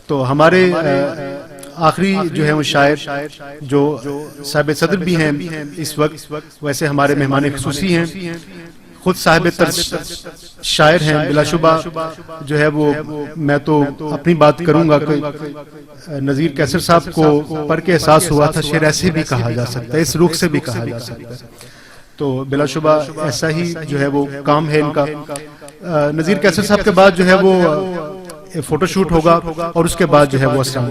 तो हमारे आखिरी जो है वो शायर जो साहिब सदर भी हैं इस वक्त, वैसे हमारे मेहमान खुसूसी हैं, खुद साहिब तर्ज शायर हैं बिलाशुबा। जो है वो मैं तो अपनी बात करूंगा कि नज़ीर कैसर साहब को पढ़ के एहसास हुआ था शेर ऐसे भी कहा जा सकता है, इस रुख से भी कहा जा सकता है। तो बिलाशुबा ऐसा ही जो है वो काम है इनका। नज़ीर कैसर साहब के बाद जो है वो फोटोशूट होगा और उसके बाद जो है वो असराम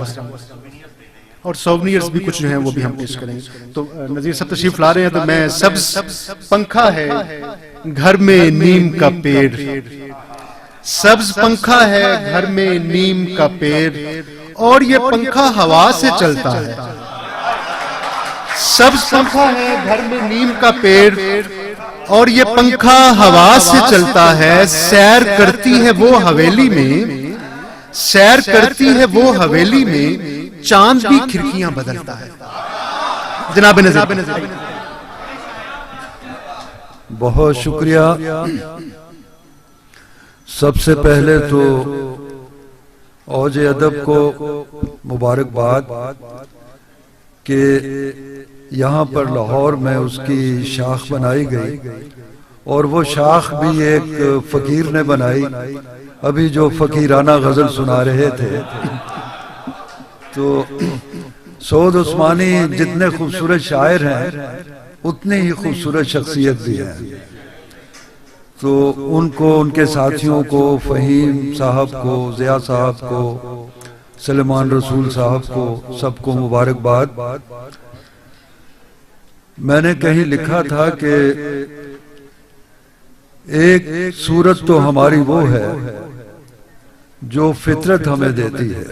और सोवनियर्स भी कुछ जो है वो भी हम पेश करेंगे। तो नज़ीर साहब तशरीफ ला रहे हैं। तो मैं सब्ज पंखा है घर में नीम का पेड़, सब्ज पंखा है घर में नीम का पेड़, और ये पंखा हवा से चलता है। सब्ज पंखा है घर में नीम का पेड़, और ये पंखा हवा से चलता है। सैर करती है वो हवेली में, सैर करती है वो हवेली में, चांद भी खिड़कियां बदलता है। जनाब नज़ीर, बहुत शुक्रिया। सबसे पहले तो औजे अदब को मुबारकबाद कि यहाँ पर लाहौर में उसकी शाख बनाई गई, और वो शाख भी एक फकीर ने बनाई। अभी जो फकीराना गजल सुना रहे थे, तो सऊद उस्मानी जितने खूबसूरत शायर हैं उतनी ही खूबसूरत शख्सियत भी है। तो उनको, उनके साथियों को, फहीम साहब को, ज़िया साहब को, सलेमान रसूल साहब को, सबको मुबारकबाद। मैंने कहीं लिखा था कि एक सूरत तो हमारी वो है जो फितरत हमें देती है।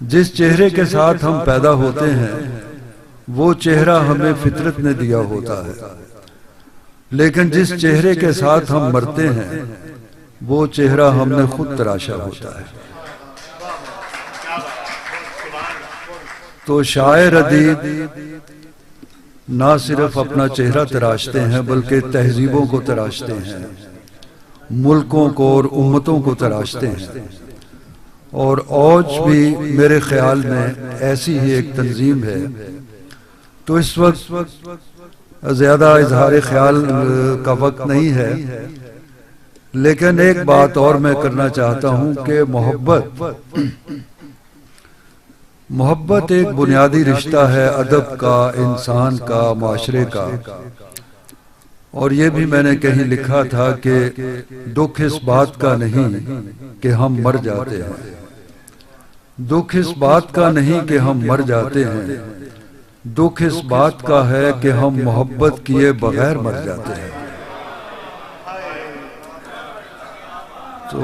जिस चेहरे के साथ हम पैदा होते हैं वो चेहरा हमें फितरत ने दिया होता है, लेकिन जिस चेहरे के साथ हम मरते हैं वो चेहरा हमने खुद तराशा होता है। तो शायर अदीब ना सिर्फ अपना चेहरा तराशते हैं बल्कि तहजीबों को तराशते हैं, मुल्कों को और उम्मतों को तराशते हैं। और औज भी मेरे ख्याल में ऐसी ही एक तंजीम है। तो इस वक्त ज्यादा इजहार ख्याल का वक्त नहीं है, लेकिन एक बात और मैं करना चाहता हूं कि मोहब्बत एक बुनियादी रिश्ता है अदब का, इंसान का, माशरे का। और ये भी मैंने कहीं लिखा था कि दुख इस बात का नहीं कि हम मर जाते हैं, दुख इस बात का नहीं कि हम मर जाते हैं, दुख इस बात का है कि हम मोहब्बत किए बगैर मर जाते हैं। तो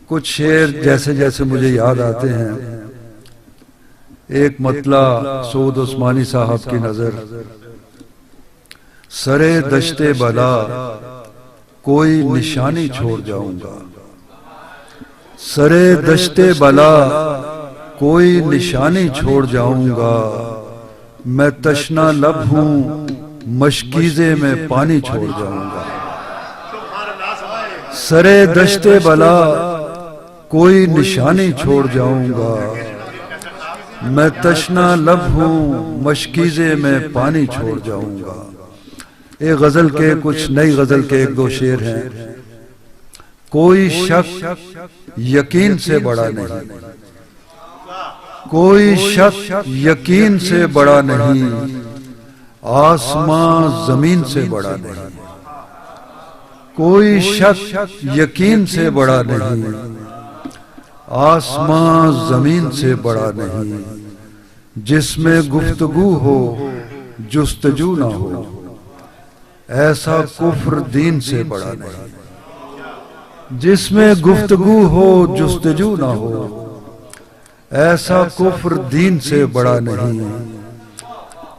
कुछ शेर जैसे जैसे मुझे याद आते हैं। एक मतला सऊद उस्मानी साहब की नजर, सरे दश्ते बला कोई निशानी छोड़ जाऊंगा, सरे दश्ते बला कोई निशानी छोड़ जाऊंगा, मैं तशना लब हूं मशकीजे में पानी छोड़ जाऊंगा। सरे दश्ते बला कोई निशानी छोड़ जाऊंगा, मैं तशना लब हूं मशकीजे में पानी छोड़ जाऊंगा। एक गजल के, कुछ नई गजल के एक दो शेर हैं। कोई शक यकीन से बड़ा नहीं, कोई शक यकीन से बड़ा नहीं, आसमां जमीन से बड़ा नहीं, कोई शक यकीन से बड़ा नहीं, आसमां जमीन से बड़ा नहीं, जिसमें गुफ्तगू हो जुस्तजू ना हो, ऐसा कुफ्र दीन से बड़ा नहीं, जिसमें गुफ्तगू हो जुस्तजू ना हो, ऐसा कुफ्र दीन से बड़ा नहीं,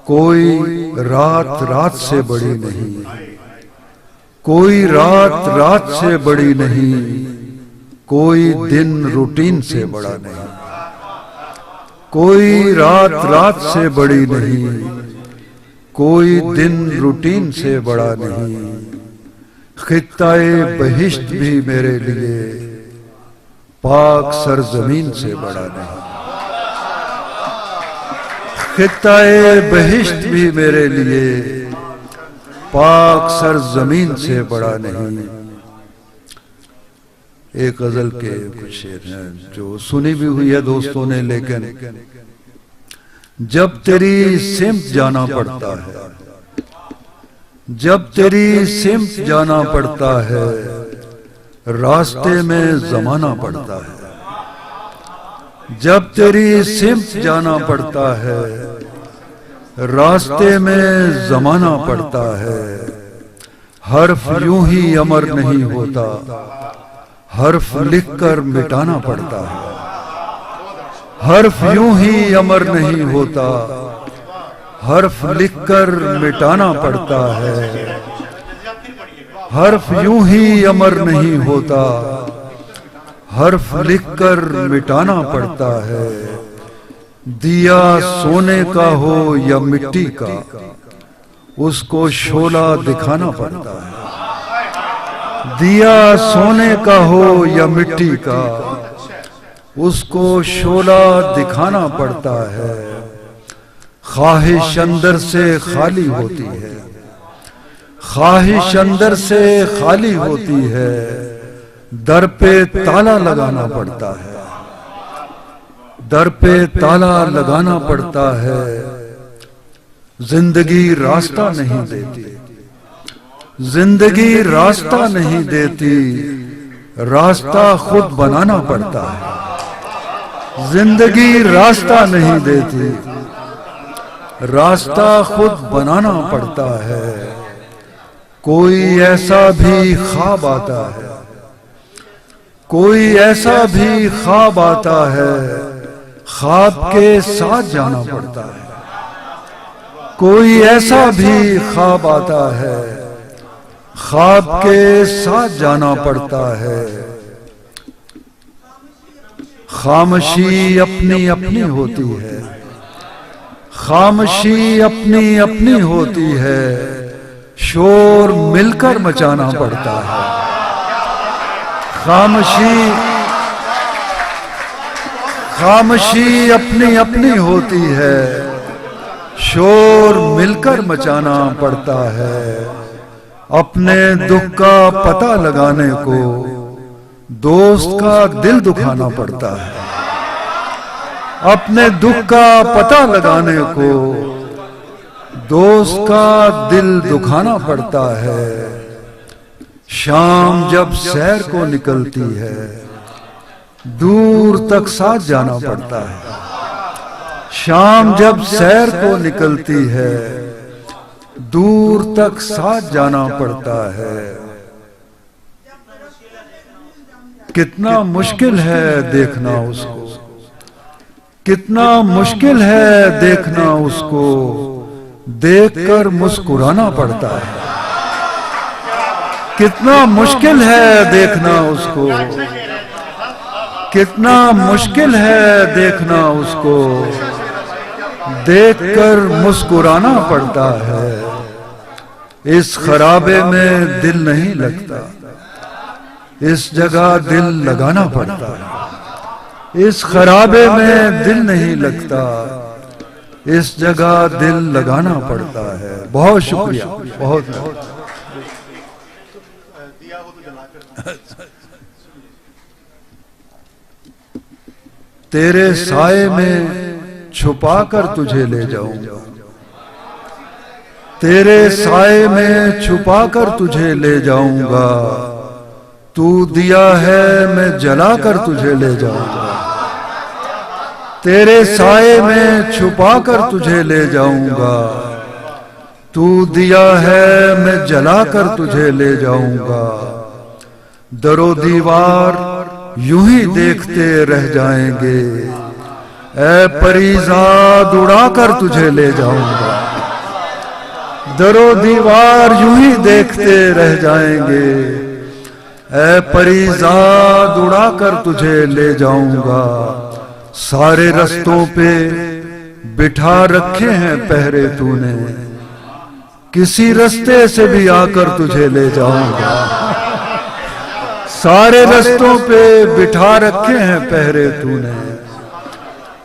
कोई रात रात से बड़ी नहीं, कोई रात रात से बड़ी नहीं, कोई दिन रूटीन से बड़ा नहीं, कोई रात रात से बड़ी नहीं, कोई दिन रूटीन से बड़ा नहीं, खित्ताए बहिश्त भी मेरे लिए पाक सरजमीन से बड़ा नहीं। खित्ताए बहिश्त भी मेरे लिए पाक सरजमीन से बड़ा नहीं। एक गजल के कुछ शेर हैं जो सुनी भी हुई है दोस्तों ने, लेकिन जब तेरी सिमत जाना पड़ता है, जब तेरी सिमत जाना पड़ता है, रास्ते में जमाना पड़ता है। जब तेरी सिमत जाना पड़ता है, रास्ते में जमाना पड़ता है। हर्फ यूं ही अमर नहीं होता, हर्फ लिखकर मिटाना पड़ता है। हर्फ यूं ही अमर नहीं होता, हर्फ लिखकर मिटाना पड़ता है। हर्फ यूं ही अमर नहीं होता, हर्फ लिखकर मिटाना पड़ता है। दिया सोने का हो या मिट्टी का, उसको शोला दिखाना पड़ता है। दिया सोने का हो या मिट्टी का, उसको शोला दिखाना पड़ता है। ख्वाहिश अंदर से खाली होती है, ख्वाहिश अंदर से खाली होती है। दर पे ताला लगाना पड़ता है, दर पे ताला लगाना पड़ता है। जिंदगी रास्ता नहीं देती, जिंदगी रास्ता नहीं देती, रास्ता खुद बनाना पड़ता है। जिंदगी रास्ता नहीं देती, रास्ता खुद बनाना पड़ता है। कोई ऐसा भी ख्वाब आता है, कोई ऐसा भी ख्वाब आता है, ख्वाब के साथ जाना पड़ता है। कोई ऐसा भी ख्वाब आता है, ख्वाब के साथ जाना पड़ता है। खामोशी अपनी अपनी होती है, खामोशी अपनी अपनी होती है। शोर मिलकर मचाना पड़ता है। खामोशी खामोशी अपनी अपनी होती है, शोर मिलकर मचाना पड़ता है। अपने दुख का पता लगाने को दोस्त का दिल दुखाना पड़ता है। अपने दुख का पता लगाने को दोस्त का दिल दुखाना पड़ता है। शाम जब सैर को निकलती है, दूर तक साथ जाना पड़ता है। शाम जब सैर को निकलती है, दूर तक साथ जाना पड़ता है। कितना मुश्किल है देखना उसको, कितना मुश्किल है देखना उसको, देखकर मुस्कुराना पड़ता है। कितना मुश्किल है देखना उसको, कितना मुश्किल है देखना उसको, देखकर मुस्कुराना पड़ता है। इस खराबे में दिल नहीं लगता, इस जगह दिल लगाना पड़ता है। इस खराबे में दिल नहीं लगता, इस जगह दिल लगाना पड़ता है। बहुत शुक्रिया, बहुत तेरे साए में छुपा कर तुझे ले जाऊंगा, तेरे साए में छुपा कर तुझे ले जाऊंगा। तू दिया है मैं जला कर तुझे ले जाऊंगा, तेरे साए में छुपा कर तुझे ले जाऊंगा। तू दिया है मैं जला कर तुझे ले जाऊंगा। दरो दीवार यूं ही देखते रह जाएंगे, ऐ परीज़ाद उड़ा कर तुझे ले जाऊंगा। दरो दीवार यूं ही देखते रह जाएंगे, ऐ परीज़ाद उड़ा कर तुझे ले जाऊंगा। सारे रस्तों पे बिठा रखे हैं पहरे तूने, किसी रास्ते से भी आकर तुझे ले जाऊंगा। सारे रस्तों पे बिठा रखे हैं पहरे तूने,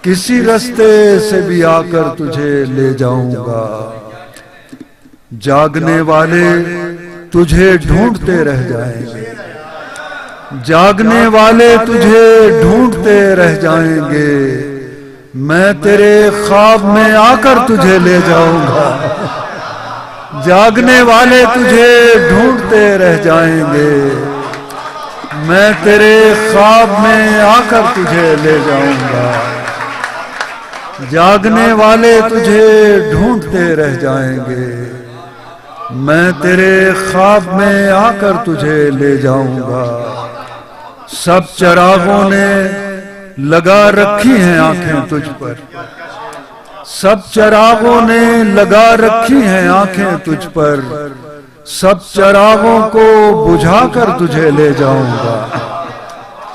किसी रास्ते से भी आकर तुझे ले जाऊंगा। जागने वाले तुझे ढूंढते रह जाएंगे, जागने वाले तुझे ढूंढते रह जाएंगे। मैं तेरे ख्वाब में आकर तुझे ले जाऊंगा। जागने वाले तुझे ढूंढते रह जाएंगे, मैं तेरे ख्वाब में आकर तुझे ले जाऊंगा। जागने वाले तुझे ढूंढते रह जाएंगे, मैं तेरे ख्वाब में आकर तुझे ले जाऊंगा। सब चिरागों ने लगा रखी हैं आंखें तुझ पर, सब चिरागों ने लगा रखी हैं आंखें तुझ पर। सब चिरागों को बुझाकर तुझे ले जाऊंगा,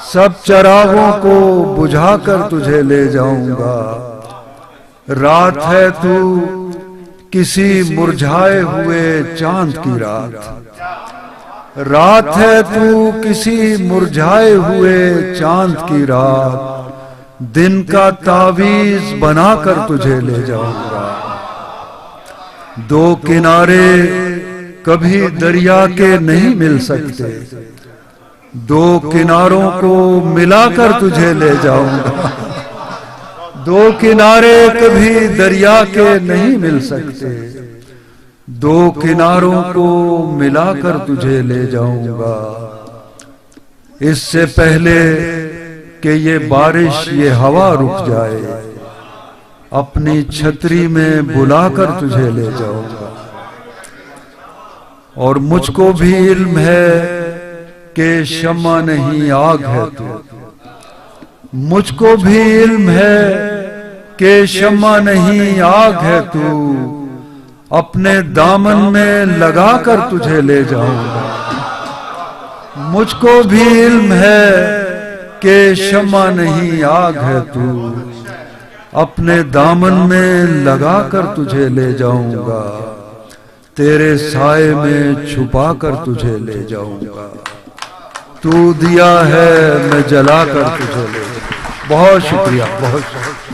सब चिरागों को बुझाकर तुझे ले जाऊंगा। रात है तू किसी मुरझाए हुए चांद की रात, रात है तू किसी मुरझाए हुए चांद की रात। दिन का तावीज बनाकर तुझे ले जाऊंगा। दो किनारे कभी दरिया के नहीं मिल सकते, दो किनारों को मिलाकर तुझे ले जाऊंगा। दो किनारे कभी दरिया के नहीं मिल सकते, दो किनारों को मिलाकर तुझे ले जाऊंगा। इससे पहले कि ये बारिश ये हवा रुक जाए, अपनी छतरी में बुलाकर तुझे ले जाऊंगा। और मुझको भी इल्म है कि शम्मा नहीं आग है तू, मुझको भी इल्म है कि शम्मा नहीं आग है तू। अपने दामन में लगाकर तुझे ले जाऊंगा। मुझको भी इल्म है कि शम्मा नहीं आग है तू, अपने दामन में लगाकर तुझे ले जाऊंगा। तेरे साए में छुपाकर तुझे ले जाऊंगा। तू दिया है मैं जलाकर तुझे ले जाऊंगा। बहुत शुक्रिया, बहुत शुक्रिया।